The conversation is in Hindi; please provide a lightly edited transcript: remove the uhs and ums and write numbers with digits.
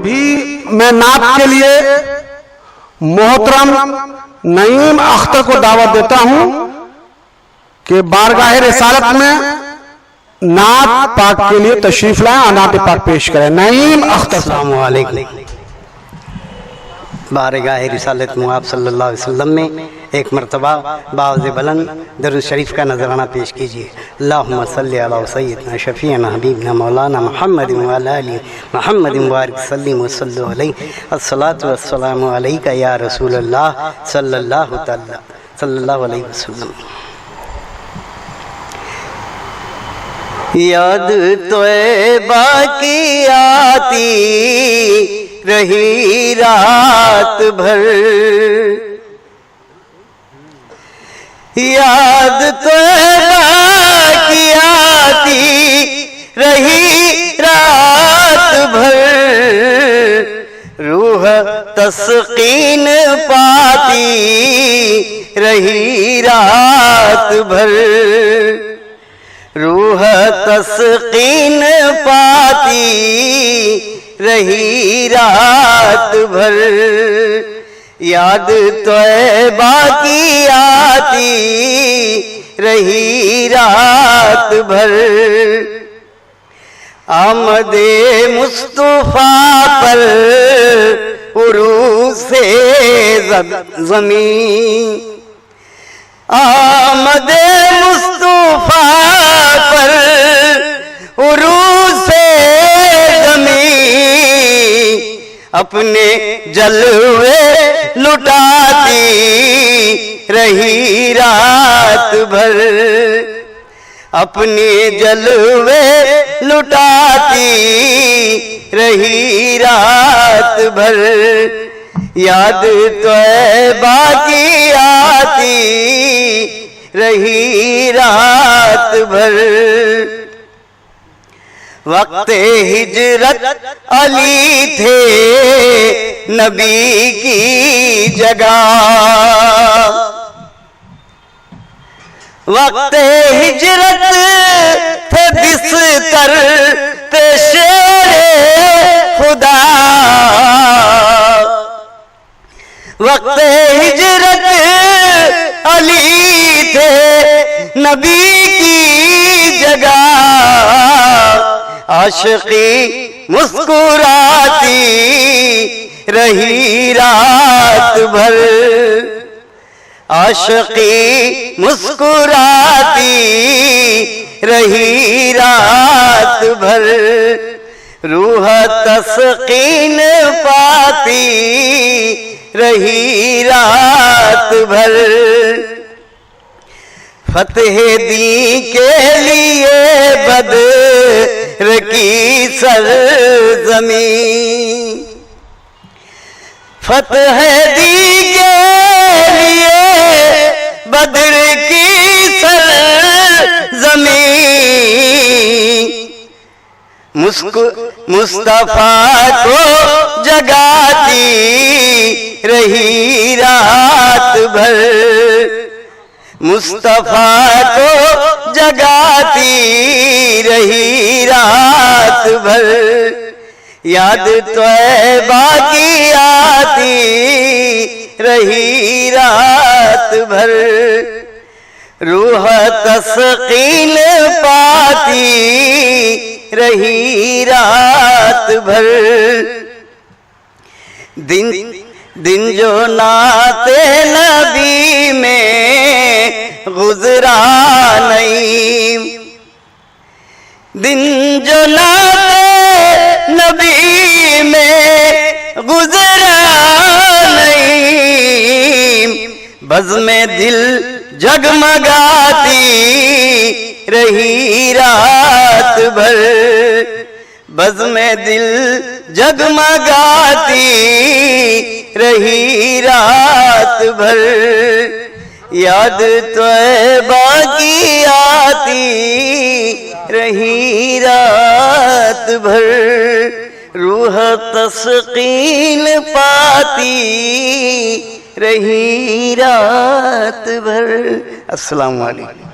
अभी मैं नात के लिए मोहतरम नईम अख्तर को दावत देता हूं कि बारगाह रिसालत में नात पाक के लिए तशरीफ लाएं और नात पाक पेश करें। नईम अख्तर। अस्सलामु अलैकुम। बारगाह रिसालत में आप सल्लल्लाहु अलैहि वसल्लम में एक मरतबा बावज़ बुलंद दरूद शरीफ का नजराना पेश कीजिए। अल्लाहुम्मा सल्लि अला सय्यिदना शफीअना हबीबना मौलाना मुहम्मद व अला आलि मुहम्मद मुबारक सल्लिम व सल्लु अलैहि अस्सलातु वस्सलामु अलैका या रसूलल्लाह सल्लल्लाहु अलैहि वसल्लम। याद तौबा की आती रही रात भर, याद तौबा की आती रही रात भर, रूह तस्कीन पाती रही रात भर, रूह तस्कीन पाती रही रात भर, याद तौबा की आती रही रात भर। आमदे मुस्तफा पर उरूसे ज़मीन, आमदे मुस्तफा पर उरूसे अपने जलवे लुटाती रही रात भर, अपने जलवे लुटाती रही रात भर, याद तौबा की आती रही रात भर। वक्ते हिजरत अली थे नबी की जगह, वक्ते हिजरत थे बिस्तर पे शेरे खुदा, वक्ते हिजरत अली थे नबी की जगह, आशिकी मुस्कुराती रही रात भर, आशिकी मुस्कुराती रही रात भर, रूह तस्कीन पाती रही रात भर। फतेह दी के लिए बद्र की सरज़मीं, फतेह दी के लिए बद्र की सरज़मीं, मुस्तफा को जगाती रही रात भर, मुस्तफा को जगाती रही रात भर, याद तौबा की आती रही रात भर, रूह तस्कीन पाती रही रात भर। दिन जो नाते नबी में गुजरा नहीं, दिन जो नाते नबी में गुजरा नहीं, बज़्म दिल जगमगाती रही रात भर, बज़्म दिल जगमगाती रही रात भर, याद तौबा की आती रही रात भर, रूह तस्कीन पाती रही रात भर। अस्सलामु अलैकुम।